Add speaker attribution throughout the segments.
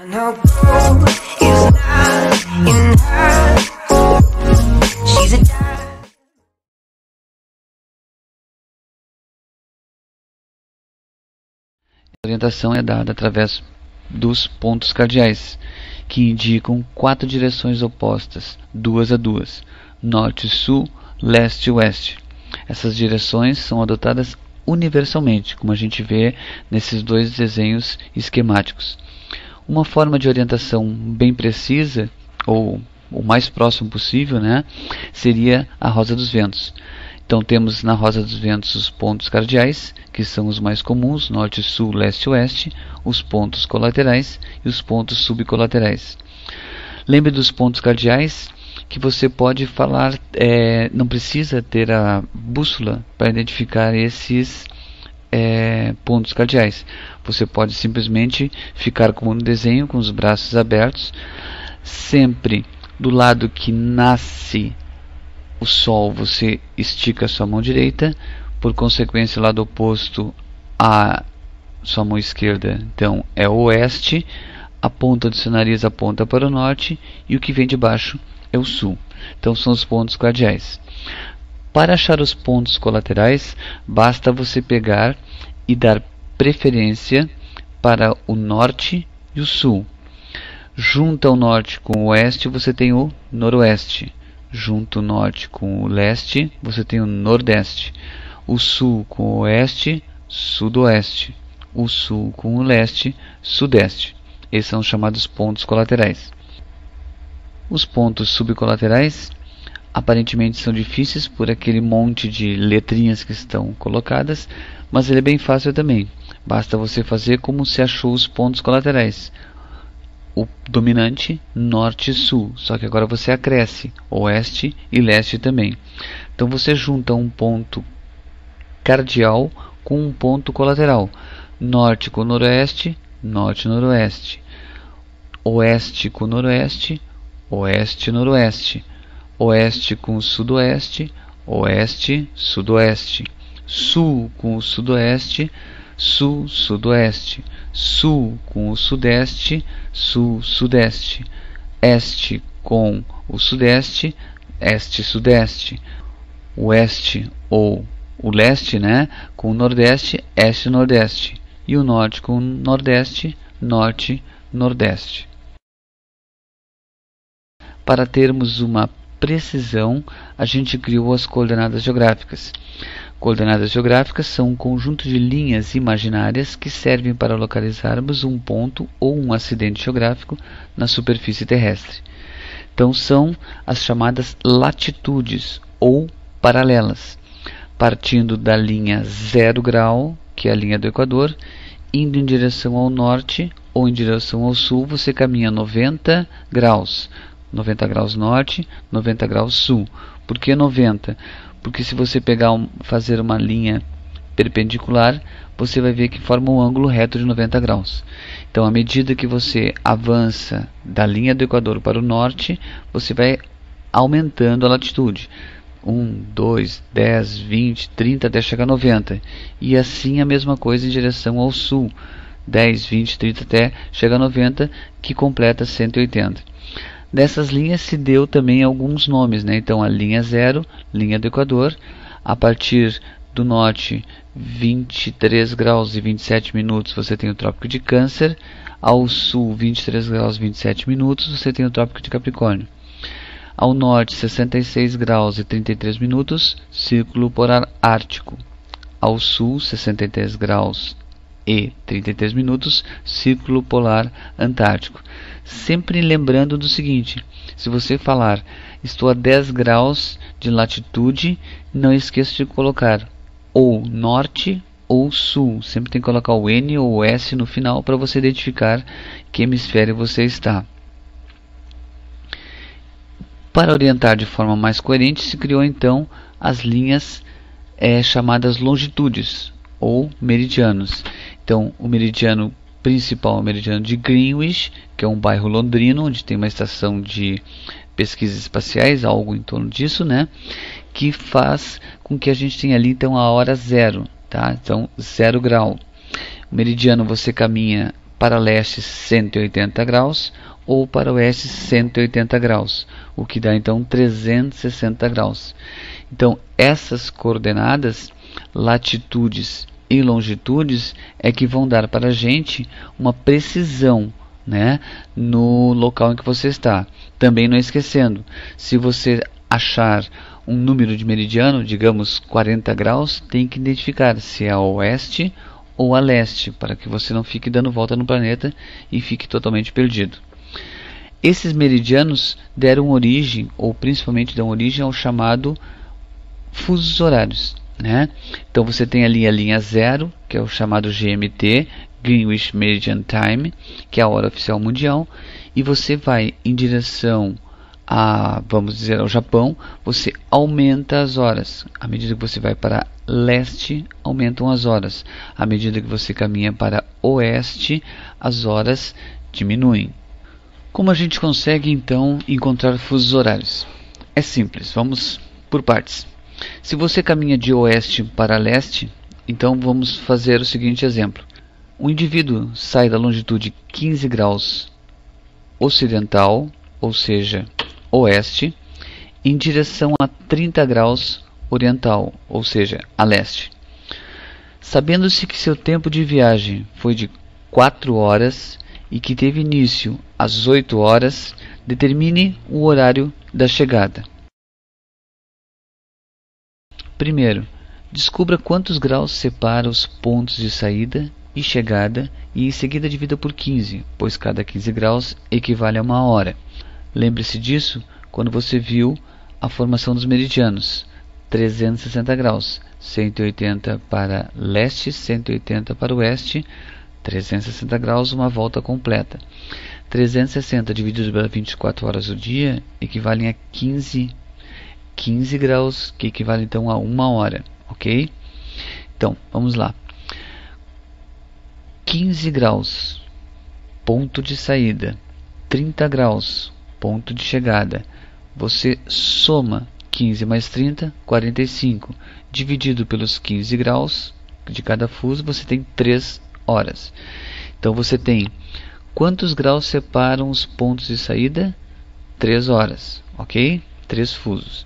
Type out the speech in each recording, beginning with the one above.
Speaker 1: A orientação é dada através dos pontos cardeais, que indicam 4 direções opostas, 2 a 2, norte, sul, leste e oeste. Essas direções são adotadas universalmente, como a gente vê nesses dois desenhos esquemáticos. Uma forma de orientação bem precisa, ou o mais próximo possível, né, seria a rosa dos ventos. Então temos na rosa dos ventos os pontos cardeais, que são os mais comuns, norte, sul, leste e oeste, os pontos colaterais e os pontos subcolaterais. Lembre dos pontos cardeais, que você pode falar, não precisa ter a bússola para identificar esses pontos cardeais. Você pode simplesmente ficar como no desenho, com os braços abertos, sempre do lado que nasce o sol você estica a sua mão direita, por consequência o lado oposto à sua mão esquerda, então é o oeste, a ponta do seu nariz aponta para o norte e o que vem de baixo é o sul. Então são os pontos cardeais. Para achar os pontos colaterais, basta você pegar e dar preferência para o norte e o sul. Junto ao norte com o oeste você tem o noroeste. Junto o norte com o leste, você tem o nordeste. O sul com o oeste, sudoeste. O sul com o leste, sudeste. Esses são os chamados pontos colaterais. Os pontos subcolaterais aparentemente são difíceis por aquele monte de letrinhas que estão colocadas, mas ele é bem fácil também. Basta você fazer como se achou os pontos colaterais. O dominante norte e sul, só que agora você acresce oeste e leste também. Então você junta um ponto cardeal com um ponto colateral. Norte com noroeste, norte e noroeste. Oeste com noroeste, oeste e noroeste. Oeste com sudoeste, oeste, sudoeste. Sul com o sudoeste, sul, sudoeste. Sul com o sudeste, sul, sudeste. Este com o sudeste, este, sudeste. Oeste ou o leste, né, com o nordeste, este, nordeste. E o norte com o nordeste, norte, nordeste. Para termos uma precisão, a gente criou as coordenadas geográficas. Coordenadas geográficas são um conjunto de linhas imaginárias que servem para localizarmos um ponto ou um acidente geográfico na superfície terrestre. Então são as chamadas latitudes ou paralelas, partindo da linha 0 grau, que é a linha do Equador, indo em direção ao norte ou em direção ao sul, você caminha 90 graus. 90 graus norte, 90 graus sul. Por que 90? Porque se você fazer uma linha perpendicular, você vai ver que forma um ângulo reto de 90 graus. Então, à medida que você avança da linha do Equador para o norte, você vai aumentando a latitude. 1, 2, 10, 20, 30 até chegar a 90. E assim a mesma coisa em direção ao sul. 10, 20, 30 até chegar a 90, que completa 180. Dessas linhas se deu também alguns nomes, né? Então a linha 0, linha do Equador, a partir do norte 23 graus e 27 minutos você tem o Trópico de Câncer, ao sul 23 graus e 27 minutos você tem o Trópico de Capricórnio. Ao norte 66 graus e 33 minutos, Círculo Polar Ártico. Ao sul 63 graus e 33 minutos, Círculo Polar Antártico. Sempre lembrando do seguinte, se você falar estou a 10 graus de latitude, não esqueça de colocar ou norte ou sul. Sempre tem que colocar o N ou o S no final para você identificar que hemisfério você está. Para orientar de forma mais coerente, se criou então as linhas chamadas longitudes ou meridianos. Então, o meridiano principal é o meridiano de Greenwich, que é um bairro londrino, onde tem uma estação de pesquisas espaciais, algo em torno disso, né? Que faz com que a gente tenha ali então a hora 0, tá? Então 0 grau. O meridiano você caminha para leste 180 graus ou para oeste 180 graus, o que dá então 360 graus. Então essas coordenadas, latitudes e longitudes, é que vão dar para a gente uma precisão, né, no local em que você está. Também não esquecendo, se você achar um número de meridiano, digamos 40 graus, tem que identificar se é a oeste ou a leste, para que você não fique dando volta no planeta e fique totalmente perdido. Esses meridianos deram origem, ou principalmente dão origem, ao chamado fusos horários, né? Então você tem ali a linha 0, que é o chamado GMT, Greenwich Meridian Time, que é a hora oficial mundial, e você vai em direção a, vamos dizer, ao Japão, você aumenta as horas. À medida que você vai para leste, aumentam as horas. À medida que você caminha para oeste, as horas diminuem. Como a gente consegue então encontrar fusos horários? É simples, vamos por partes. Se você caminha de oeste para leste, então vamos fazer o seguinte exemplo. O indivíduo sai da longitude 15 graus ocidental, ou seja, oeste, em direção a 30 graus oriental, ou seja, a leste. Sabendo-se que seu tempo de viagem foi de 4 horas e que teve início às 8 horas, determine o horário da chegada. Primeiro, descubra quantos graus separa os pontos de saída e chegada e em seguida divida por 15, pois cada 15 graus equivale a 1 hora. Lembre-se disso quando você viu a formação dos meridianos. 360 graus, 180 para leste, 180 para oeste, 360 graus, uma volta completa. 360 dividido pelas 24 horas do dia equivalem a 15 graus, que equivale então a 1 hora, ok? Então, vamos lá. 15 graus, ponto de saída, 30 graus, ponto de chegada. Você soma 15 mais 30, 45. Dividido pelos 15 graus de cada fuso, você tem 3 horas. Então você tem quantos graus separam os pontos de saída? 3 horas, ok? 3 fusos.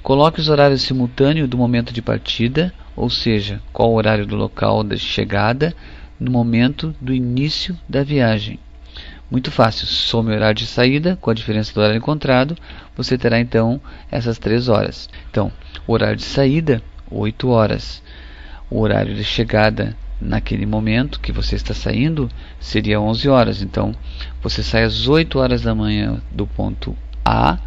Speaker 1: Coloque os horários simultâneos do momento de partida, ou seja, qual o horário do local de chegada, no momento do início da viagem. Muito fácil, some o horário de saída com a diferença do horário encontrado, você terá então essas 3 horas. Então, o horário de saída, 8 horas. O horário de chegada naquele momento que você está saindo seria 11 horas. Então, você sai às 8 horas da manhã do ponto A,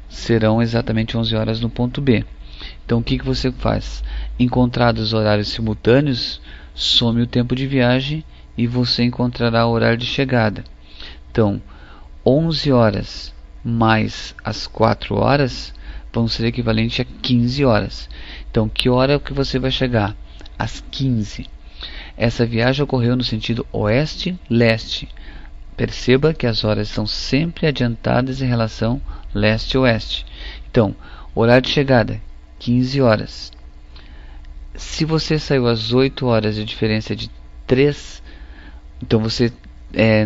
Speaker 1: serão exatamente 11 horas no ponto B. Então, o que você faz? Encontrados os horários simultâneos, some o tempo de viagem e você encontrará o horário de chegada. Então, 11 horas mais as 4 horas vão ser equivalente a 15 horas. Então, que hora é que você vai chegar? Às 15. Essa viagem ocorreu no sentido oeste-leste. Perceba que as horas são sempre adiantadas em relação leste-oeste. Então, horário de chegada, 15 horas. Se você saiu às 8 horas e a diferença é de 3, então você,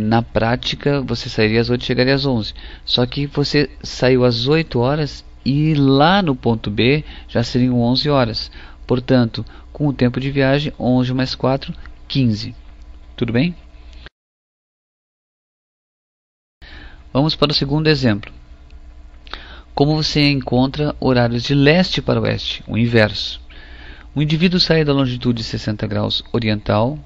Speaker 1: na prática, você sairia às 8 e chegaria às 11. Só que você saiu às 8 horas e lá no ponto B já seriam 11 horas. Portanto, com o tempo de viagem, 11 mais 4, 15. Tudo bem? Vamos para o segundo exemplo. Como você encontra horários de leste para oeste, o inverso. O indivíduo sai da longitude 60 graus oriental,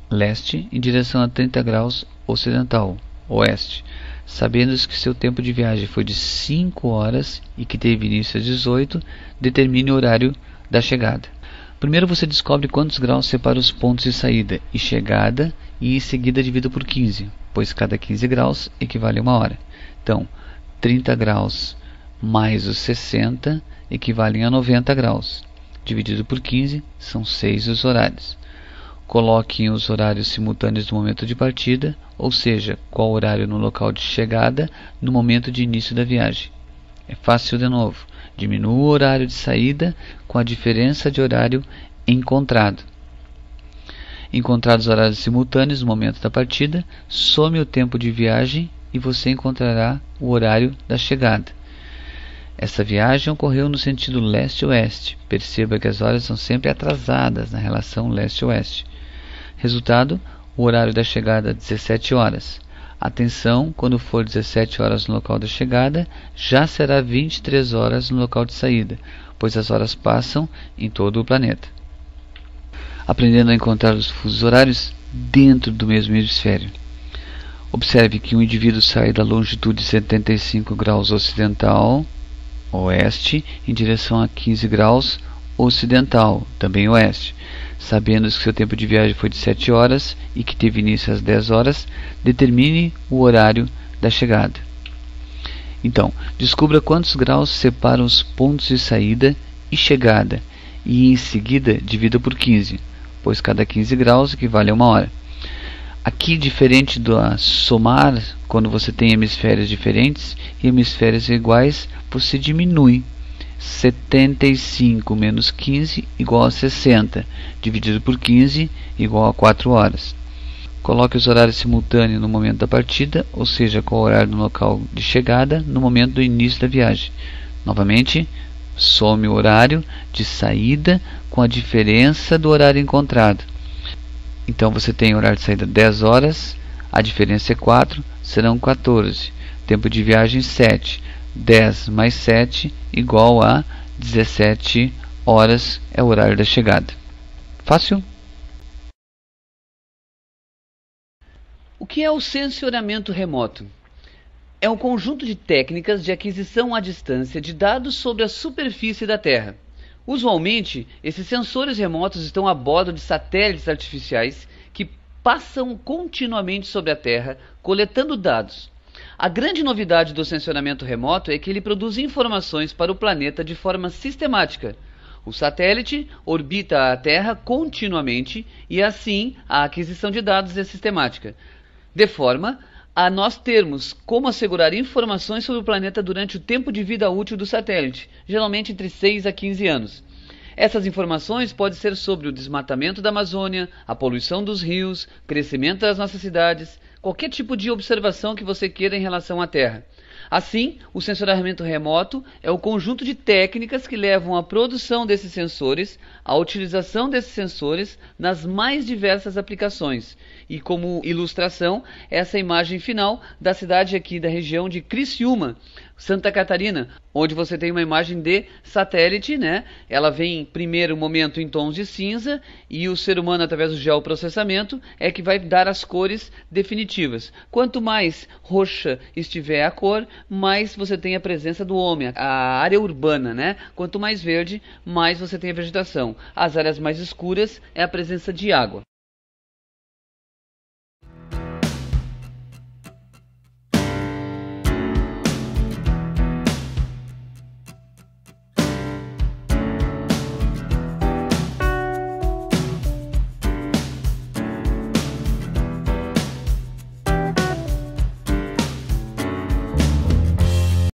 Speaker 1: leste, em direção a 30 graus ocidental, oeste, sabendo que seu tempo de viagem foi de 5 horas e que teve início às 18, determine o horário da chegada. Primeiro você descobre quantos graus separam os pontos de saída e chegada e em seguida divida por 15, pois cada 15 graus equivale a 1 hora. Então, 30 graus mais os 60 equivalem a 90 graus. Dividido por 15, são 6 os horários. Coloquem os horários simultâneos do momento de partida, ou seja, qual horário no local de chegada no momento de início da viagem. É fácil de novo. Diminua o horário de saída com a diferença de horário encontrado. Encontrados os horários simultâneos no momento da partida, some o tempo de viagem e você encontrará o horário da chegada. Essa viagem ocorreu no sentido leste-oeste. Perceba que as horas são sempre atrasadas na relação leste-oeste. Resultado, o horário da chegada 17 horas. Atenção, quando for 17 horas no local da chegada, já será 23 horas no local de saída, pois as horas passam em todo o planeta. Aprendendo a encontrar os fusos horários dentro do mesmo hemisfério. Observe que um indivíduo sai da longitude 75 graus ocidental, oeste, em direção a 15 graus ocidental, também oeste. Sabendo que seu tempo de viagem foi de 7 horas e que teve início às 10 horas, determine o horário da chegada. Então, descubra quantos graus separam os pontos de saída e chegada e em seguida divida por 15, pois cada 15 graus equivale a 1 hora. Aqui, diferente do somar, quando você tem hemisférios diferentes e hemisférios iguais, você diminui. 75 menos 15 igual a 60, dividido por 15 igual a 4 horas. Coloque os horários simultâneos no momento da partida, ou seja, com o horário no local de chegada, no momento do início da viagem. Novamente, some o horário de saída com a diferença do horário encontrado. Então você tem horário de saída 10 horas, a diferença é 4, serão 14. Tempo de viagem 7. 10 mais 7 igual a 17 horas é o horário da chegada. Fácil?
Speaker 2: O que é o sensoriamento remoto? É um conjunto de técnicas de aquisição à distância de dados sobre a superfície da Terra. Usualmente, esses sensores remotos estão a bordo de satélites artificiais que passam continuamente sobre a Terra, coletando dados. A grande novidade do sensoriamento remoto é que ele produz informações para o planeta de forma sistemática. O satélite orbita a Terra continuamente e assim a aquisição de dados é sistemática, de forma a nós termos como assegurar informações sobre o planeta durante o tempo de vida útil do satélite, geralmente entre 6 a 15 anos. Essas informações podem ser sobre o desmatamento da Amazônia, a poluição dos rios, crescimento das nossas cidades, qualquer tipo de observação que você queira em relação à Terra. Assim, o sensoriamento remoto é o conjunto de técnicas que levam à produção desses sensores, à utilização desses sensores nas mais diversas aplicações. E como ilustração, essa imagem final da cidade aqui da região de Criciúma, Santa Catarina, onde você tem uma imagem de satélite, né? Ela vem em primeiro momento em tons de cinza e o ser humano, através do geoprocessamento, é que vai dar as cores definitivas. Quanto mais roxa estiver a cor, mais você tem a presença do homem, a área urbana, né? Quanto mais verde, mais você tem a vegetação. As áreas mais escuras é a presença de água.